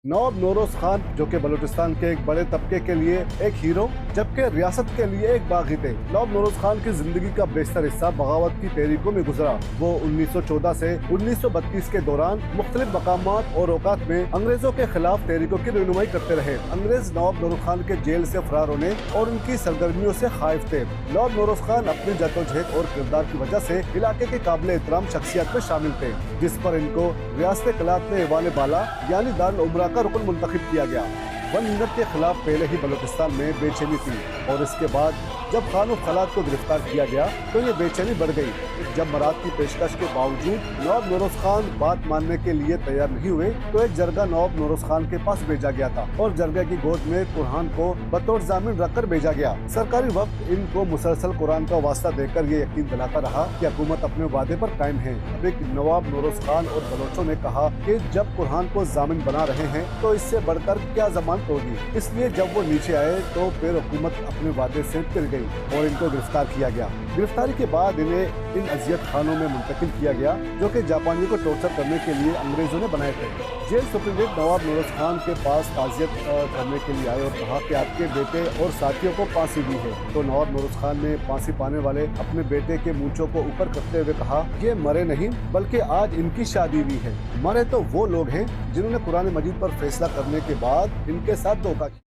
नवाब नौरोज खान, जो कि बलूचिस्तान के एक बड़े तबके के लिए एक हीरो जबकि रियासत के लिए एक बागी थे। नवाब नौरोज खान की जिंदगी का बेशतर हिस्सा बगावत की तहरीकों में गुजरा। वो 1914 से 1932 के दौरान मुख्तलिफ मकामात और औकात में अंग्रेजों के खिलाफ तहरीकों की रहनुमाई करते रहे। अंग्रेज नवाब नौरोज खान के जेल से फरार होने और उनकी सरगर्मियों से खाइफ थे। नवाब नौरोज खान अपनी जद्दोजहद और किरदार की वजह से इलाके के काबिल एहतराम शख्सियत में शामिल थे, जिस पर इनको रियासत कलात में एवान बाला यानी दारुल उमरा का रुकन मुंतखब किया गया। वन मिनट के खिलाफ पहले ही बलूचिस्तान में बेचैनी थी और इसके बाद जब खान और खलात को गिरफ्तार किया गया तो ये बेचैनी बढ़ गई। जब मराद की पेशकश के बावजूद नवाब नौरोज खान बात मानने के लिए तैयार नहीं हुए तो एक जरगा नवाब नौरोज खान के पास भेजा गया था और जरगा की गोद में कुरान को बतौर जामिन रखकर भेजा गया। सरकारी वक्त इनको मुसलसल कुरान का वास्ता देकर ये यकीन दिलाता रहा कि हुकूमत अपने वादे पर कायम है। लेकिन नवाब नौरोज खान और बलोचों ने कहा कि जब कुरान को जामिन बना रहे हैं तो इससे बढ़कर क्या जमानत होगी। इसलिए जब वो नीचे आए तो फिर हुकूमत अपने वादे से फिर गई और इनको गिरफ्तार किया गया। गिरफ्तारी के बाद इन्हें इन अजियत खानों में मुंतकिल किया गया जो कि जापानियों को टॉर्चर करने के लिए अंग्रेजों ने बनाए थे। जेल सुप्रीटेंडेंट नवाब नौरोज खान के पास ताज़ियत करने के लिए आए और कहा कि आपके बेटे और साथियों को फांसी दी है। तो नवाब नौरोज खान ने फांसी पाने वाले अपने बेटे के मूंछों को ऊपर करते हुए कहा, ये मरे नहीं बल्कि आज इनकी शादी हुई है। मरे तो वो लोग हैं जिन्होंने कुरान मजीद पर फैसला करने के बाद इनके साथ धोखा किया।